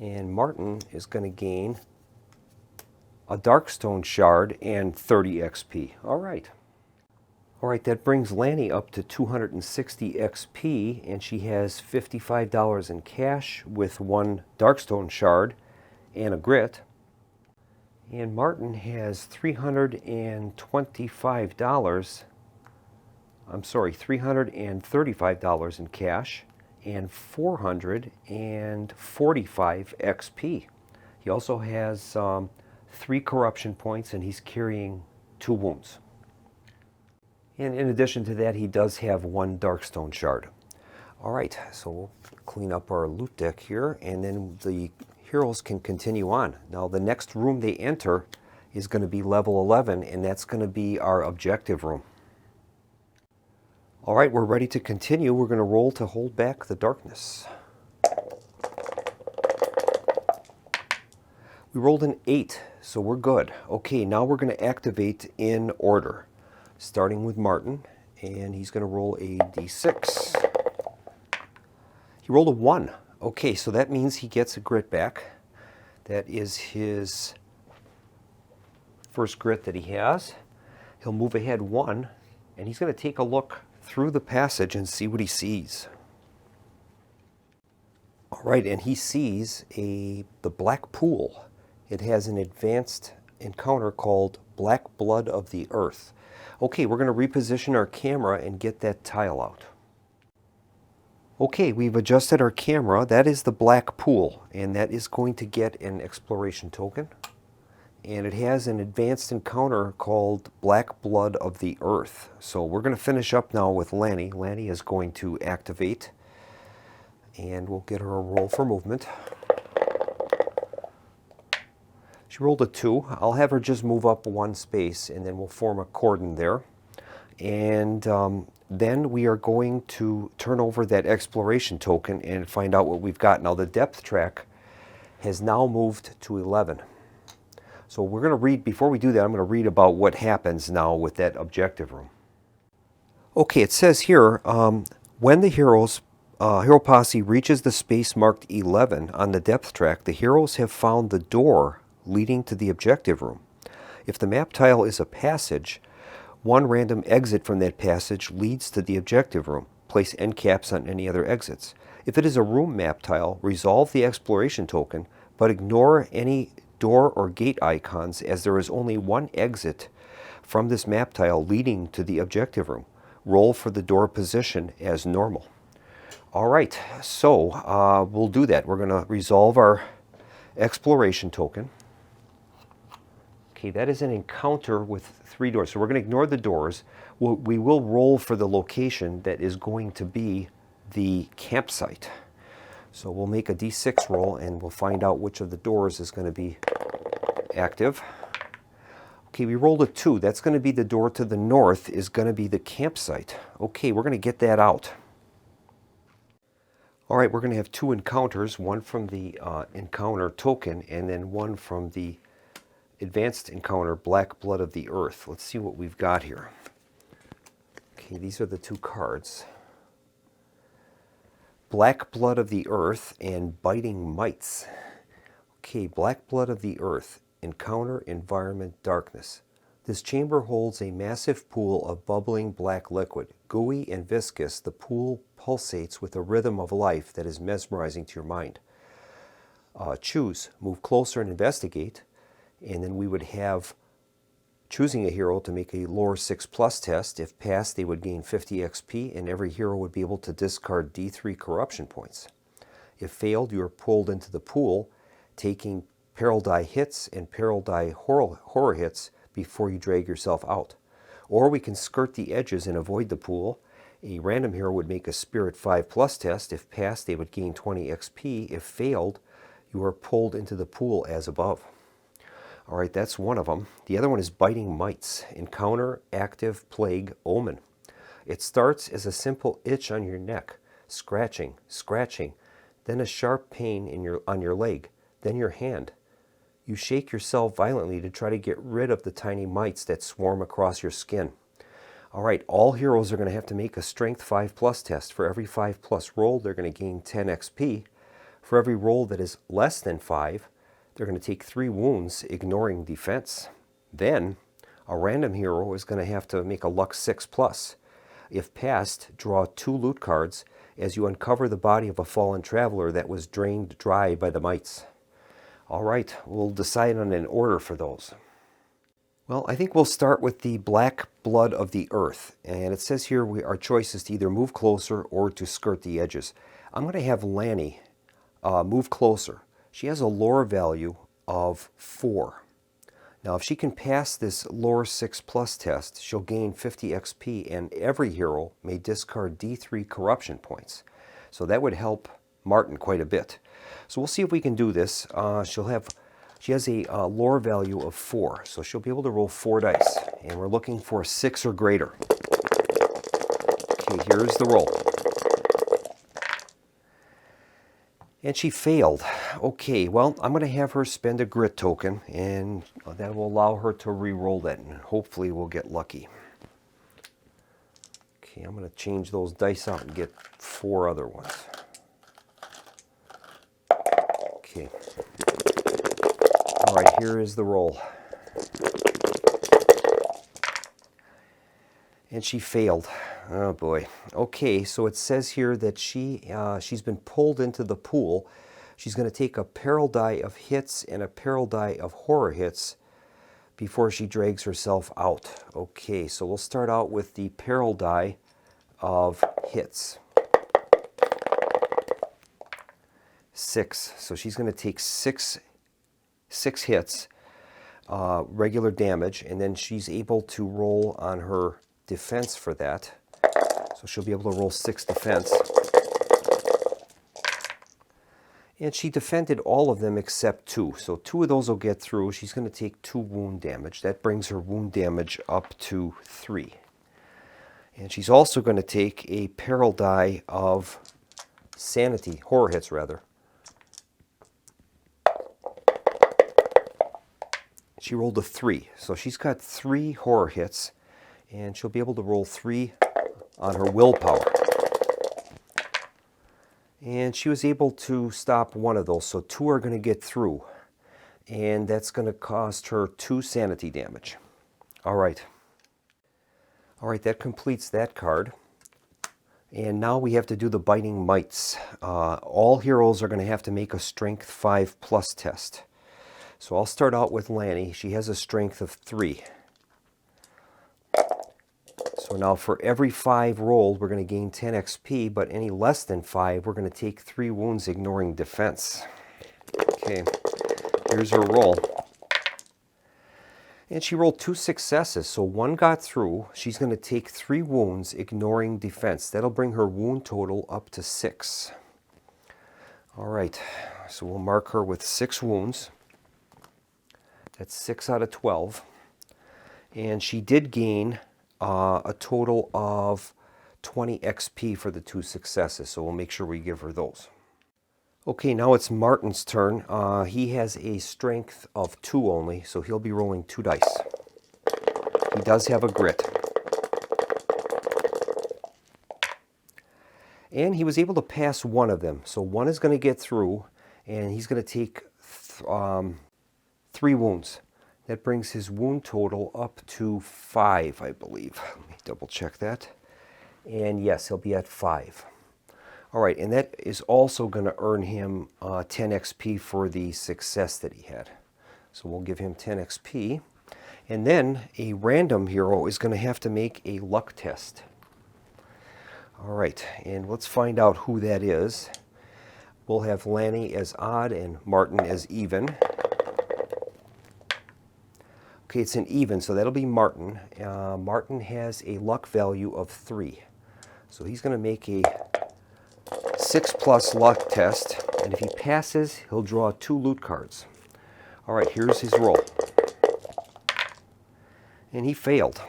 And Martin is going to gain a Darkstone shard and 30 XP. All right. All right, that brings Lannie up to 260 XP, and she has $55 in cash with 1 Darkstone shard and a grit. And Martin has $335 in cash and 445 XP. He also has 3 corruption points, and he's carrying 2 wounds. And in addition to that, he does have 1 Darkstone shard. All right, so we'll clean up our loot deck here, and then the heroes can continue on. Now, the next room they enter is going to be level 11, and that's going to be our objective room. All right, we're ready to continue. We're going to roll to hold back the darkness. We rolled an 8, so we're good. Okay, now we're going to activate in order, starting with Martin, and he's going to roll a d6. He rolled a 1. Okay, so that means he gets a grit back. That is his first grit that he has. He'll move ahead 1, and he's going to take a look through the passage and see what he sees. All right, and he sees the Black Pool. It has an advanced encounter called Black Blood of the Earth. Okay, we're going to reposition our camera and get that tile out. Okay, we've adjusted our camera. That is the Black Pool, and that is going to get an exploration token. And it has an advanced encounter called Black Blood of the Earth. So we're going to finish up now with Lannie. Lannie is going to activate, and we'll get her a roll for movement. She rolled a 2. I'll have her just move up 1 space, and then we'll form a cordon there. And then we are going to turn over that exploration token and find out what we've got. Now, the depth track has now moved to 11. So we're going to read, before we do that, I'm going to read about what happens now with that objective room. Okay, it says here, when the hero posse reaches the space marked 11 on the depth track, the heroes have found the door leading to the objective room. If the map tile is a passage, 1 random exit from that passage leads to the objective room. Place end caps on any other exits. If it is a room map tile, resolve the exploration token, but ignore any door or gate icons, as there is only 1 exit from this map tile leading to the objective room. Roll for the door position as normal. All right, so we'll do that. We're going to resolve our exploration token. Okay, that is an encounter with 3 doors. So we're going to ignore the doors. We will roll for the location that is going to be the campsite. So we'll make a d6 roll, and we'll find out which of the doors is going to be active. Okay, we rolled a 2. That's going to be the door to the north, is going to be the campsite. Okay, we're going to get that out. All right, we're going to have 2 encounters, one from the encounter token, and then one from the advanced encounter, Black Blood of the Earth. Let's see what we've got here. Okay, these are the 2 cards. Black Blood of the Earth and Biting Mites. Okay, Black Blood of the Earth. Encounter Environment Darkness. This chamber holds a massive pool of bubbling black liquid. Gooey and viscous, the pool pulsates with a rhythm of life that is mesmerizing to your mind. Choose. Move closer and investigate. And then we would have choosing a hero to make a lore 6+ test. If passed, they would gain 50 XP, and every hero would be able to discard D3 corruption points. If failed, you are pulled into the pool, taking peril die hits and peril die horror hits before you drag yourself out. Or we can skirt the edges and avoid the pool. A random hero would make a Spirit 5+ test. If passed, they would gain 20 XP. If failed, you are pulled into the pool as above. All right, that's one of them. The other one is Biting Mites. Encounter, active, plague, omen. It starts as a simple itch on your neck, scratching, scratching, then a sharp pain on your leg, then your hand. You shake yourself violently to try to get rid of the tiny mites that swarm across your skin. All right, all heroes are going to have to make a Strength 5+ test. For every 5+ roll, they're going to gain 10 XP. For every roll that is less than 5, they're going to take 3 wounds, ignoring defense. Then, a random hero is going to have to make a Luck 6+. If passed, draw 2 loot cards as you uncover the body of a fallen traveler that was drained dry by the mites. All right, we'll decide on an order for those. Well, I think we'll start with the Black Blood of the Earth. And it says here our choice is to either move closer or to skirt the edges. I'm going to have Lannie move closer. She has a lore value of 4. Now, if she can pass this lore 6+ test, she'll gain 50 XP, and every hero may discard D3 corruption points. So that would help Martin quite a bit. So we'll see if we can do this. She has a lore value of 4, so she'll be able to roll 4 dice, and we're looking for 6 or greater. Okay, here's the roll. And she failed. Okay, well, I'm going to have her spend a grit token, and that will allow her to re-roll that, and hopefully we'll get lucky. Okay, I'm going to change those dice out and get 4 other ones. Okay. All right, here is the roll. And she failed. Oh boy. Okay, so it says here that she's been pulled into the pool. She's going to take a peril die of hits and a peril die of horror hits before she drags herself out. Okay, so we'll start out with the peril die of hits. 6. So she's going to take 6 hits, regular damage, and then she's able to roll on her defense for that. So she'll be able to roll 6 defense. And she defended all of them except 2. So 2 of those will get through. She's going to take 2 wound damage. That brings her wound damage up to 3. And she's also going to take a peril die of sanity, horror hits rather. She rolled a 3. So she's got 3 horror hits, and she'll be able to roll 3 on her willpower. And she was able to stop 1 of those, so 2 are going to get through. And that's going to cost her 2 sanity damage. All right. All right, that completes that card. And now we have to do the Biting Mites. All heroes are going to have to make a Strength 5+ test. So I'll start out with Lannie. She has a strength of 3. So now for every 5 rolled, we're going to gain 10 XP, but any less than 5, we're going to take 3 wounds, ignoring defense. Okay, here's her roll. And she rolled 2 successes, so 1 got through. She's going to take 3 wounds, ignoring defense. That'll bring her wound total up to 6. All right, so we'll mark her with 6 wounds. That's 6 out of 12. And she did gain a total of 20 XP for the 2 successes, so we'll make sure we give her those. Okay, now it's Martin's turn. He has a strength of 2 only, so he'll be rolling 2 dice. He does have a grit. And he was able to pass 1 of them, so 1 is going to get through, and he's going to take 3 wounds. That brings his wound total up to 5, I believe. Let me double check that. And yes, he'll be at 5. All right, and that is also going to earn him 10 XP for the success that he had. So we'll give him 10 XP. And then a random hero is going to have to make a luck test. All right, and let's find out who that is. We'll have Lannie as odd and Martin as even. Okay, it's an even, so that'll be Martin. Martin has a luck value of 3. So he's going to make a 6+ luck test, and if he passes, he'll draw 2 loot cards. All right, here's his roll. And he failed.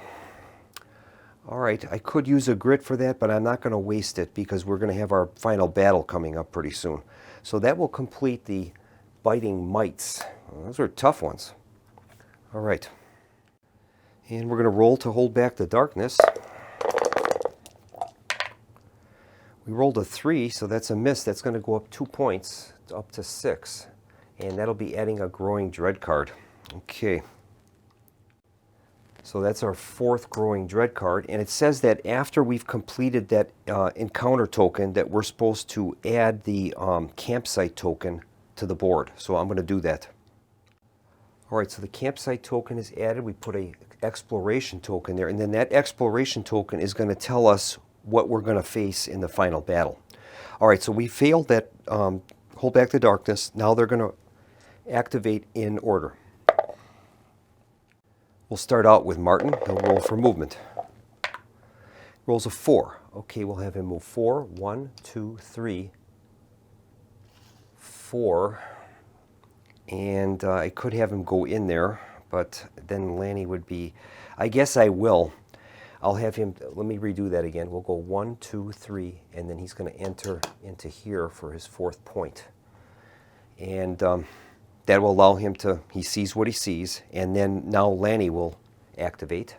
All right, I could use a grit for that, but I'm not going to waste it because we're going to have our final battle coming up pretty soon. So that will complete the biting mites. Well, those are tough ones. All right. And we're going to roll to hold back the darkness. We rolled a 3, so that's a miss. That's going to go up 2 points, up to 6. And that'll be adding a Growing Dread card. Okay. So that's our 4th Growing Dread card. And it says that after we've completed that encounter token, that we're supposed to add the campsite token to the board. So I'm going to do that. All right, so the campsite token is added. We put a exploration token there, and then that exploration token is going to tell us what we're going to face in the final battle. All right, so we failed that hold back the darkness. Now they're going to activate in order. We'll start out with Martin. He'll roll for movement. Rolls a 4. Okay, we'll have him move 4. 1, 2, 3, 4. And I could have him go in there, but then Lannie would be... I guess I will. I'll have him... Let me redo that again. We'll go 1, 2, 3, and then he's going to enter into here for his 4th point. And that will allow him to... He sees what he sees, and then now Lannie will activate.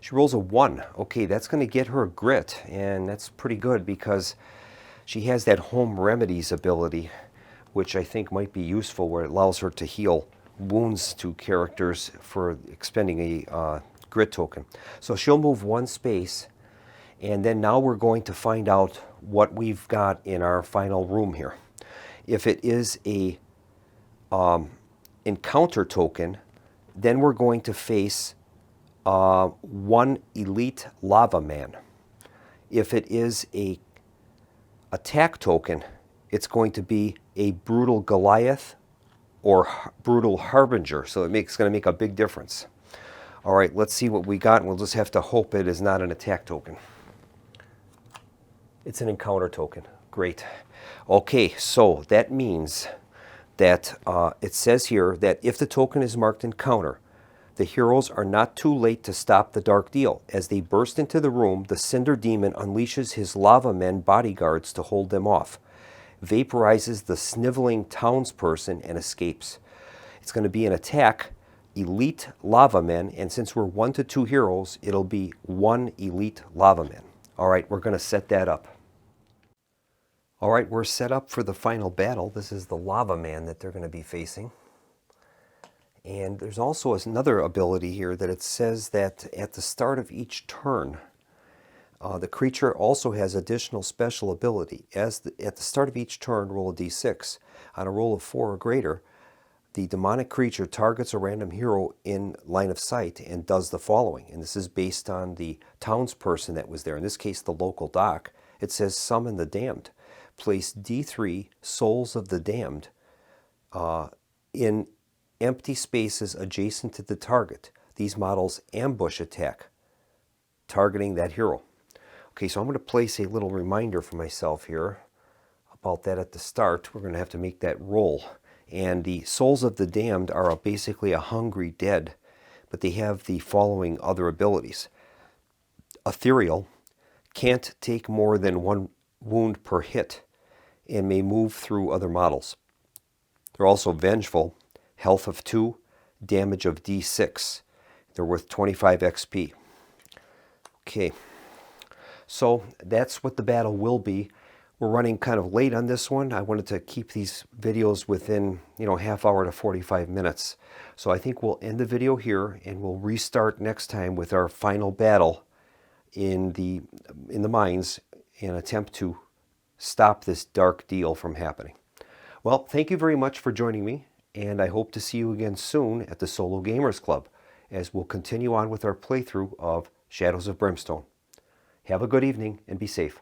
She rolls a 1. Okay, that's going to get her a grit, and that's pretty good because she has that home remedies ability, which I think might be useful, where it allows her to heal wounds to characters for expending a grit token. So she'll move 1 space, and then now we're going to find out what we've got in our final room here. If it is a encounter token, then we're going to face 1 elite lava man. If it is a attack token, it's going to be a brutal Goliath or brutal Harbinger, so it's going to make a big difference. All right, let's see what we got, and we'll just have to hope it is not an attack token. It's an encounter token. Great. Okay, so that means that it says here that if the token is marked encounter, the heroes are not too late to stop the dark deal. As they burst into the room, the Cinder Demon unleashes his lava men bodyguards to hold them off, vaporizes the sniveling townsperson, and escapes. It's going to be an attack, elite lava men, and since we're 1 to 2 heroes, it'll be 1 elite lava man. All right, we're going to set that up. All right, we're set up for the final battle. This is the lava man that they're going to be facing. And there's also another ability here that it says that at the start of each turn, the creature also has additional special ability. At the start of each turn, roll a d6. On a roll of 4 or greater, the demonic creature targets a random hero in line of sight and does the following. And this is based on the townsperson that was there. In this case, the local doc. It says, summon the damned. Place d3 souls of the damned in empty spaces adjacent to the target. These models ambush attack, targeting that hero. Okay, so I'm going to place a little reminder for myself here about that at the start. We're going to have to make that roll. And the souls of the damned are basically a hungry dead, but they have the following other abilities. Ethereal, can't take more than 1 wound per hit, and may move through other models. They're also vengeful, health of 2, damage of d6. They're worth 25 XP. Okay, so that's what the battle will be. We're running kind of late on this one. I wanted to keep these videos within, half hour to 45 minutes. So I think we'll end the video here, and we'll restart next time with our final battle in the mines and attempt to stop this dark deal from happening. Well, thank you very much for joining me, and I hope to see you again soon at the Solo Gamers Club as we'll continue on with our playthrough of Shadows of Brimstone. Have a good evening and be safe.